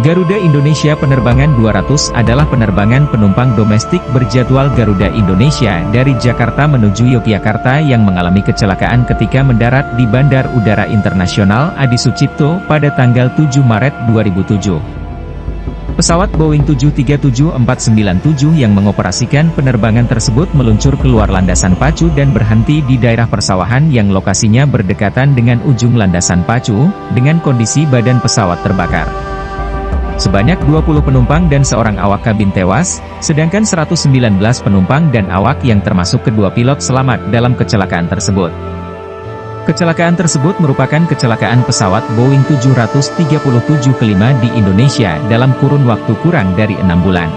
Garuda Indonesia Penerbangan 200 adalah penerbangan penumpang domestik berjadwal Garuda Indonesia dari Jakarta menuju Yogyakarta yang mengalami kecelakaan ketika mendarat di Bandar Udara Internasional Adi Sucipto pada tanggal 7 Maret 2007. Pesawat Boeing 737-497 yang mengoperasikan penerbangan tersebut meluncur keluar landasan pacu dan berhenti di daerah persawahan yang lokasinya berdekatan dengan ujung landasan pacu, dengan kondisi badan pesawat terbakar. Sebanyak 20 penumpang dan seorang awak kabin tewas, sedangkan 119 penumpang dan awak yang termasuk kedua pilot selamat dalam kecelakaan tersebut. Kecelakaan tersebut merupakan kecelakaan pesawat Boeing 737 kelima di Indonesia dalam kurun waktu kurang dari 6 bulan.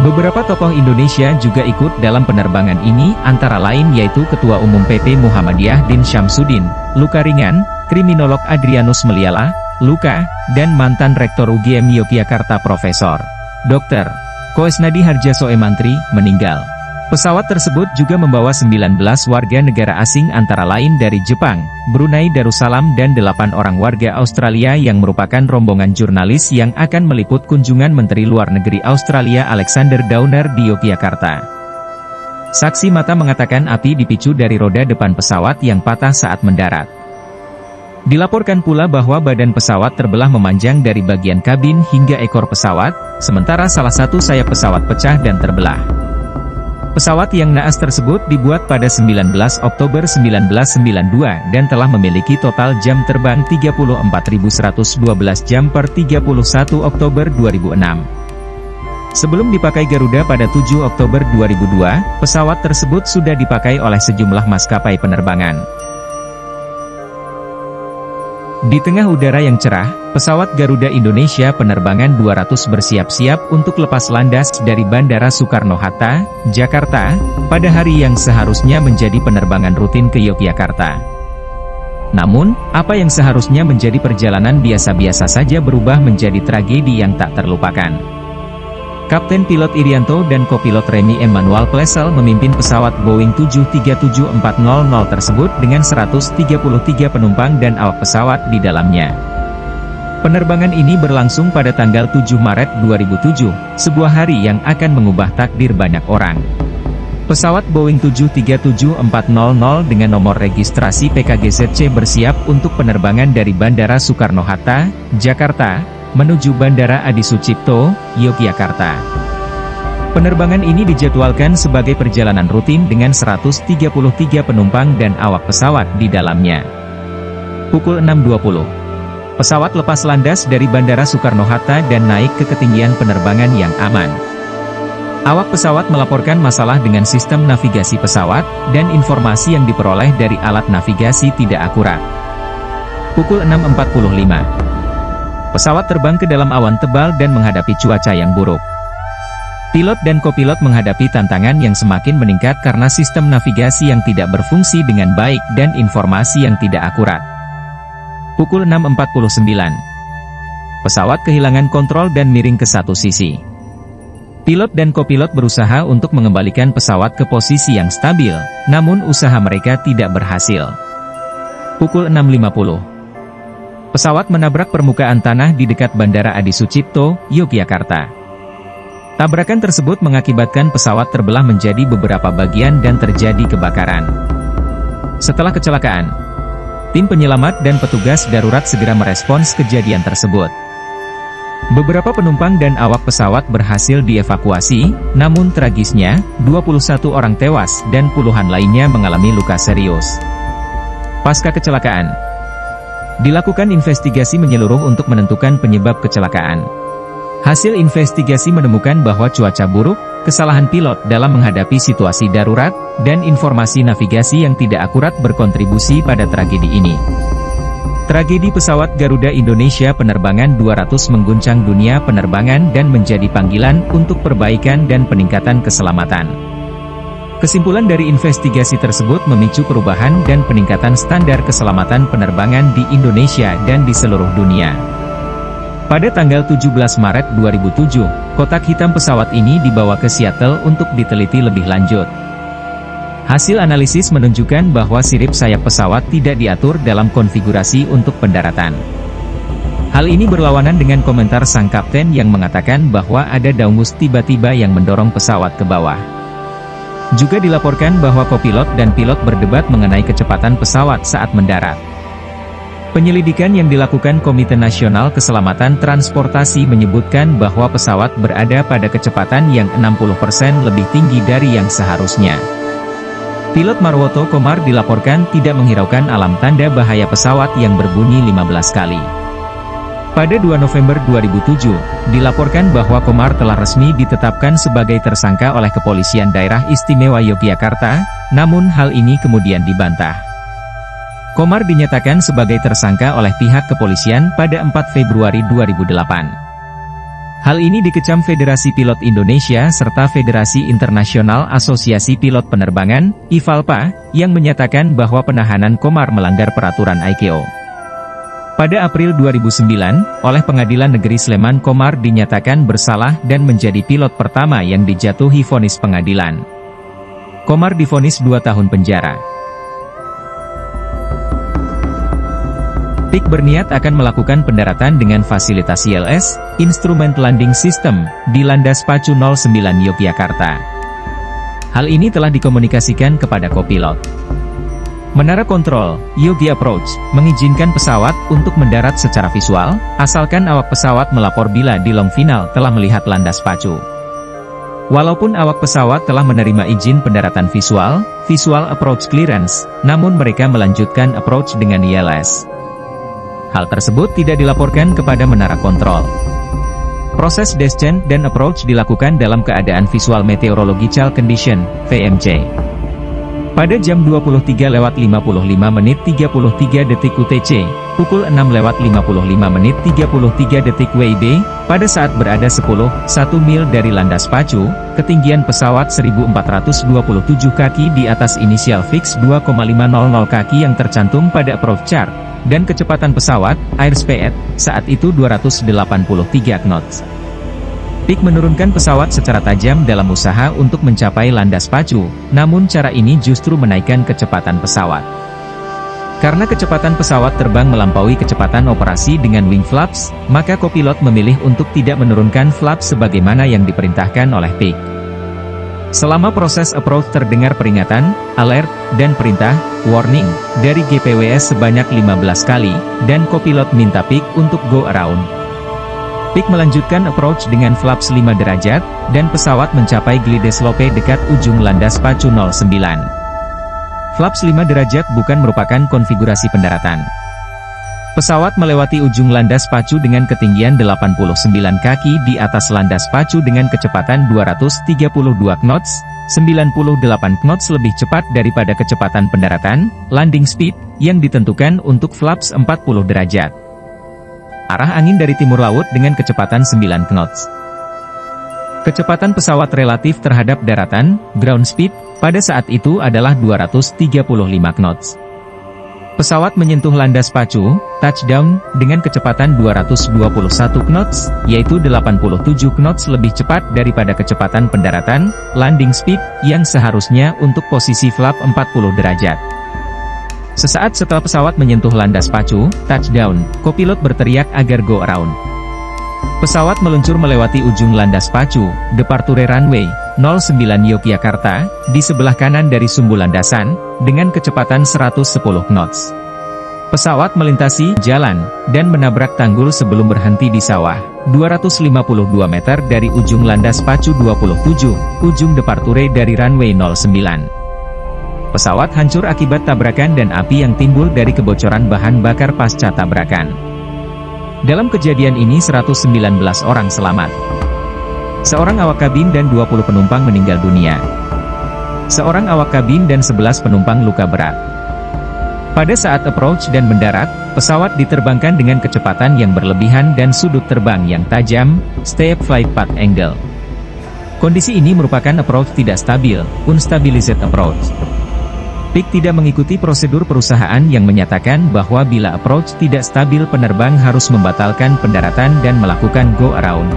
Beberapa tokoh Indonesia juga ikut dalam penerbangan ini, antara lain yaitu Ketua Umum PP Muhammadiyah Din Syamsuddin, luka ringan, kriminolog Adrianus Meliala, luka, dan mantan Rektor UGM Yogyakarta Profesor Dr. Koesnadi Harjasoe Mantri, meninggal. Pesawat tersebut juga membawa 19 warga negara asing antara lain dari Jepang, Brunei Darussalam dan 8 orang warga Australia yang merupakan rombongan jurnalis yang akan meliput kunjungan Menteri Luar Negeri Australia Alexander Downer di Yogyakarta. Saksi mata mengatakan api dipicu dari roda depan pesawat yang patah saat mendarat. Dilaporkan pula bahwa badan pesawat terbelah memanjang dari bagian kabin hingga ekor pesawat, sementara salah satu sayap pesawat pecah dan terbelah. Pesawat yang naas tersebut dibuat pada 19 Oktober 1992 dan telah memiliki total jam terbang 34.112 jam per 31 Oktober 2006. Sebelum dipakai Garuda pada 7 Oktober 2002, pesawat tersebut sudah dipakai oleh sejumlah maskapai penerbangan. Di tengah udara yang cerah, pesawat Garuda Indonesia Penerbangan 200 bersiap-siap untuk lepas landas dari Bandara Soekarno-Hatta, Jakarta, pada hari yang seharusnya menjadi penerbangan rutin ke Yogyakarta. Namun, apa yang seharusnya menjadi perjalanan biasa-biasa saja berubah menjadi tragedi yang tak terlupakan. Kapten Pilot Irianto dan Kopilot Remy Emmanuel Plessel memimpin pesawat Boeing 737-400 tersebut dengan 133 penumpang dan awak pesawat di dalamnya. Penerbangan ini berlangsung pada tanggal 7 Maret 2007, sebuah hari yang akan mengubah takdir banyak orang. Pesawat Boeing 737-400 dengan nomor registrasi PKGZC bersiap untuk penerbangan dari Bandara Soekarno-Hatta, Jakarta, menuju Bandara Adi Sucipto, Yogyakarta. Penerbangan ini dijadwalkan sebagai perjalanan rutin dengan 133 penumpang dan awak pesawat di dalamnya. Pukul 6.20. Pesawat lepas landas dari Bandara Soekarno-Hatta dan naik ke ketinggian penerbangan yang aman. Awak pesawat melaporkan masalah dengan sistem navigasi pesawat, dan informasi yang diperoleh dari alat navigasi tidak akurat. Pukul 6.45. Pesawat terbang ke dalam awan tebal dan menghadapi cuaca yang buruk. Pilot dan kopilot menghadapi tantangan yang semakin meningkat karena sistem navigasi yang tidak berfungsi dengan baik dan informasi yang tidak akurat. Pukul 6.49. Pesawat kehilangan kontrol dan miring ke satu sisi. Pilot dan kopilot berusaha untuk mengembalikan pesawat ke posisi yang stabil, namun usaha mereka tidak berhasil. Pukul 6.50. Pesawat menabrak permukaan tanah di dekat Bandara Adi Sucipto, Yogyakarta. Tabrakan tersebut mengakibatkan pesawat terbelah menjadi beberapa bagian dan terjadi kebakaran. Setelah kecelakaan, tim penyelamat dan petugas darurat segera merespons kejadian tersebut. Beberapa penumpang dan awak pesawat berhasil dievakuasi, namun tragisnya, 21 orang tewas dan puluhan lainnya mengalami luka serius. Pasca kecelakaan, dilakukan investigasi menyeluruh untuk menentukan penyebab kecelakaan. Hasil investigasi menemukan bahwa cuaca buruk, kesalahan pilot dalam menghadapi situasi darurat, dan informasi navigasi yang tidak akurat berkontribusi pada tragedi ini. Tragedi pesawat Garuda Indonesia Penerbangan 200 mengguncang dunia penerbangan dan menjadi panggilan untuk perbaikan dan peningkatan keselamatan. Kesimpulan dari investigasi tersebut memicu perubahan dan peningkatan standar keselamatan penerbangan di Indonesia dan di seluruh dunia. Pada tanggal 17 Maret 2007, kotak hitam pesawat ini dibawa ke Seattle untuk diteliti lebih lanjut. Hasil analisis menunjukkan bahwa sirip sayap pesawat tidak diatur dalam konfigurasi untuk pendaratan. Hal ini berlawanan dengan komentar sang kapten yang mengatakan bahwa ada daungus tiba-tiba yang mendorong pesawat ke bawah. Juga dilaporkan bahwa kopilot dan pilot berdebat mengenai kecepatan pesawat saat mendarat. Penyelidikan yang dilakukan Komite Nasional Keselamatan Transportasi menyebutkan bahwa pesawat berada pada kecepatan yang 60% lebih tinggi dari yang seharusnya. Pilot Marwoto Komar dilaporkan tidak menghiraukan alam tanda bahaya pesawat yang berbunyi 15 kali. Pada 2 November 2007, dilaporkan bahwa Komar telah resmi ditetapkan sebagai tersangka oleh Kepolisian Daerah Istimewa Yogyakarta, namun hal ini kemudian dibantah. Komar dinyatakan sebagai tersangka oleh pihak kepolisian pada 4 Februari 2008. Hal ini dikecam Federasi Pilot Indonesia serta Federasi Internasional Asosiasi Pilot Penerbangan, IFALPA, yang menyatakan bahwa penahanan Komar melanggar peraturan ICAO. Pada April 2009, oleh Pengadilan Negeri Sleman Komar dinyatakan bersalah dan menjadi pilot pertama yang dijatuhi vonis pengadilan. Komar divonis 2 tahun penjara. PIK berniat akan melakukan pendaratan dengan fasilitas ILS, Instrument Landing System, di Landas Pacu 09 Yogyakarta. Hal ini telah dikomunikasikan kepada kopilot. Menara kontrol, Yogi Approach, mengizinkan pesawat untuk mendarat secara visual, asalkan awak pesawat melapor bila di long final telah melihat landas pacu. Walaupun awak pesawat telah menerima izin pendaratan visual approach clearance, namun mereka melanjutkan approach dengan ILS. Hal tersebut tidak dilaporkan kepada menara kontrol. Proses descent dan approach dilakukan dalam keadaan visual meteorological condition, VMC. Pada jam 23:55 menit 33 detik UTC, pukul 6:55 menit 33 detik WIB, pada saat berada 1 mil dari landas pacu, ketinggian pesawat 1427 kaki di atas inisial fix 2,500 kaki yang tercantum pada approach chart, dan kecepatan pesawat, airspeed, saat itu 283 knots. PIK menurunkan pesawat secara tajam dalam usaha untuk mencapai landas pacu, namun cara ini justru menaikkan kecepatan pesawat. Karena kecepatan pesawat terbang melampaui kecepatan operasi dengan wing flaps, maka kopilot memilih untuk tidak menurunkan flaps sebagaimana yang diperintahkan oleh PIK. Selama proses approach terdengar peringatan, alert, dan perintah, warning, dari GPWS sebanyak 15 kali, dan kopilot minta PIK untuk go around. PIK melanjutkan approach dengan flaps 5 derajat, dan pesawat mencapai glide slope dekat ujung landas pacu 09. Flaps 5 derajat bukan merupakan konfigurasi pendaratan. Pesawat melewati ujung landas pacu dengan ketinggian 89 kaki di atas landas pacu dengan kecepatan 232 knots, 98 knots lebih cepat daripada kecepatan pendaratan, landing speed, yang ditentukan untuk flaps 40 derajat. Arah angin dari timur laut dengan kecepatan 9 knots. Kecepatan pesawat relatif terhadap daratan, ground speed, pada saat itu adalah 235 knots. Pesawat menyentuh landas pacu, touchdown, dengan kecepatan 221 knots, yaitu 87 knots lebih cepat daripada kecepatan pendaratan, landing speed, yang seharusnya untuk posisi flap 40 derajat. Sesaat setelah pesawat menyentuh landas pacu, touchdown, kopilot berteriak agar go around. Pesawat meluncur melewati ujung landas pacu, departure runway 09 Yogyakarta, di sebelah kanan dari sumbu landasan, dengan kecepatan 110 knots. Pesawat melintasi jalan, dan menabrak tanggul sebelum berhenti di sawah, 252 meter dari ujung landas pacu 27, ujung departure dari runway 09. Pesawat hancur akibat tabrakan dan api yang timbul dari kebocoran bahan bakar pasca tabrakan. Dalam kejadian ini 119 orang selamat. Seorang awak kabin dan 20 penumpang meninggal dunia. Seorang awak kabin dan 11 penumpang luka berat. Pada saat approach dan mendarat, pesawat diterbangkan dengan kecepatan yang berlebihan dan sudut terbang yang tajam, steep flight path angle. Kondisi ini merupakan approach tidak stabil, unstabilized approach. PIK tidak mengikuti prosedur perusahaan yang menyatakan bahwa bila approach tidak stabil penerbang harus membatalkan pendaratan dan melakukan go around.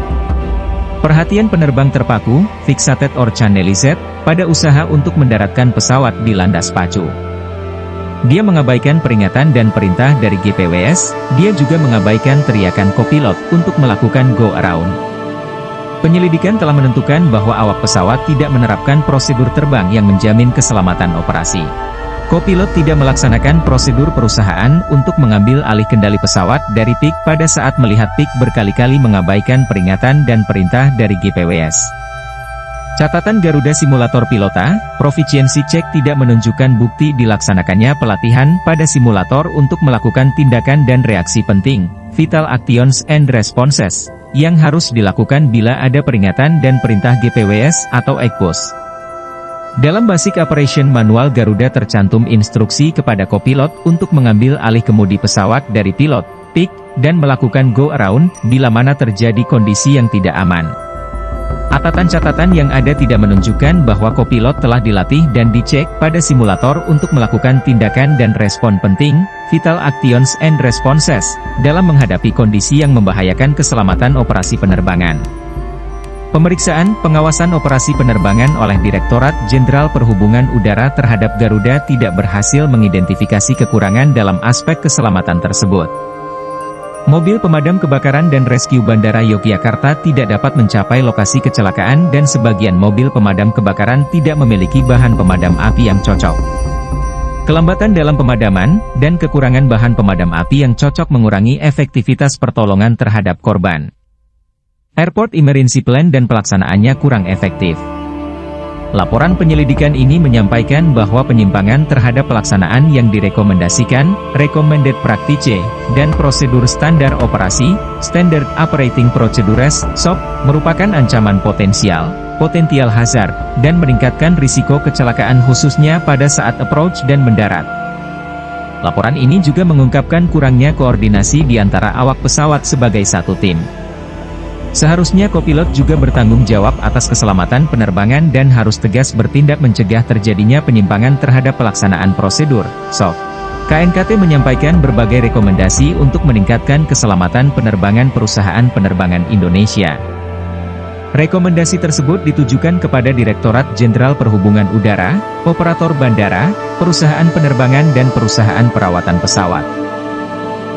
Perhatian penerbang terpaku, fixated or channelized, pada usaha untuk mendaratkan pesawat di landas pacu. Dia mengabaikan peringatan dan perintah dari GPWS, dia juga mengabaikan teriakan kopilot untuk melakukan go around. Penyelidikan telah menentukan bahwa awak pesawat tidak menerapkan prosedur terbang yang menjamin keselamatan operasi. Kopilot tidak melaksanakan prosedur perusahaan untuk mengambil alih kendali pesawat dari PIK pada saat melihat PIK berkali-kali mengabaikan peringatan dan perintah dari GPWS. Catatan Garuda Simulator Pilota, Proficiency Check tidak menunjukkan bukti dilaksanakannya pelatihan pada simulator untuk melakukan tindakan dan reaksi penting, Vital Actions and Responses, yang harus dilakukan bila ada peringatan dan perintah GPWS atau ECPOS. Dalam Basic Operation Manual Garuda tercantum instruksi kepada kopilot untuk mengambil alih kemudi pesawat dari pilot, PIK, dan melakukan go around bila mana terjadi kondisi yang tidak aman. Catatan yang ada tidak menunjukkan bahwa kopilot telah dilatih dan dicek pada simulator untuk melakukan tindakan dan respon penting, Vital Actions and Responses, dalam menghadapi kondisi yang membahayakan keselamatan operasi penerbangan. Pemeriksaan, pengawasan operasi penerbangan oleh Direktorat Jenderal Perhubungan Udara terhadap Garuda tidak berhasil mengidentifikasi kekurangan dalam aspek keselamatan tersebut. Mobil pemadam kebakaran dan rescue Bandara Yogyakarta tidak dapat mencapai lokasi kecelakaan dan sebagian mobil pemadam kebakaran tidak memiliki bahan pemadam api yang cocok. Kelambatan dalam pemadaman, dan kekurangan bahan pemadam api yang cocok mengurangi efektivitas pertolongan terhadap korban. Airport Emergency Plan dan pelaksanaannya kurang efektif. Laporan penyelidikan ini menyampaikan bahwa penyimpangan terhadap pelaksanaan yang direkomendasikan, Recommended Practice, dan prosedur standar operasi, Standard Operating Procedures, SOP, merupakan ancaman potensial hazard, dan meningkatkan risiko kecelakaan khususnya pada saat approach dan mendarat. Laporan ini juga mengungkapkan kurangnya koordinasi di antara awak pesawat sebagai satu tim. Seharusnya kopilot juga bertanggung jawab atas keselamatan penerbangan dan harus tegas bertindak mencegah terjadinya penyimpangan terhadap pelaksanaan prosedur, SOP. KNKT menyampaikan berbagai rekomendasi untuk meningkatkan keselamatan penerbangan perusahaan penerbangan Indonesia. Rekomendasi tersebut ditujukan kepada Direktorat Jenderal Perhubungan Udara, operator bandara, perusahaan penerbangan dan perusahaan perawatan pesawat.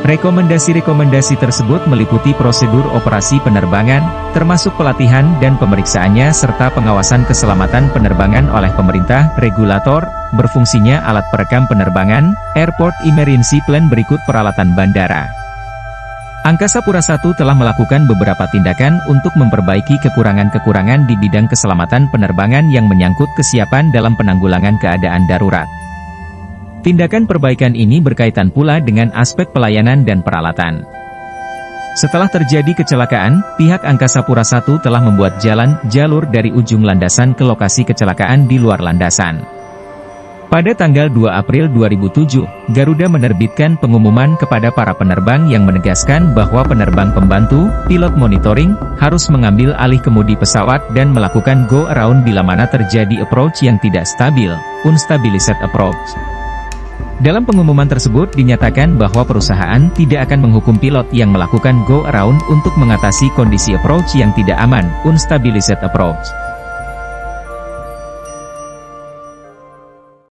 Rekomendasi-rekomendasi tersebut meliputi prosedur operasi penerbangan, termasuk pelatihan dan pemeriksaannya serta pengawasan keselamatan penerbangan oleh pemerintah, regulator, berfungsinya alat perekam penerbangan, Airport Emergency Plan berikut peralatan bandara. Angkasa Pura I telah melakukan beberapa tindakan untuk memperbaiki kekurangan-kekurangan di bidang keselamatan penerbangan yang menyangkut kesiapan dalam penanggulangan keadaan darurat. Tindakan perbaikan ini berkaitan pula dengan aspek pelayanan dan peralatan. Setelah terjadi kecelakaan, pihak Angkasa Pura I telah membuat jalur dari ujung landasan ke lokasi kecelakaan di luar landasan. Pada tanggal 2 April 2007, Garuda menerbitkan pengumuman kepada para penerbang yang menegaskan bahwa penerbang pembantu, pilot monitoring, harus mengambil alih kemudi pesawat dan melakukan go around bila mana terjadi approach yang tidak stabil, unstabilized approach. Dalam pengumuman tersebut dinyatakan bahwa perusahaan tidak akan menghukum pilot yang melakukan go around untuk mengatasi kondisi approach yang tidak aman, unstabilized approach.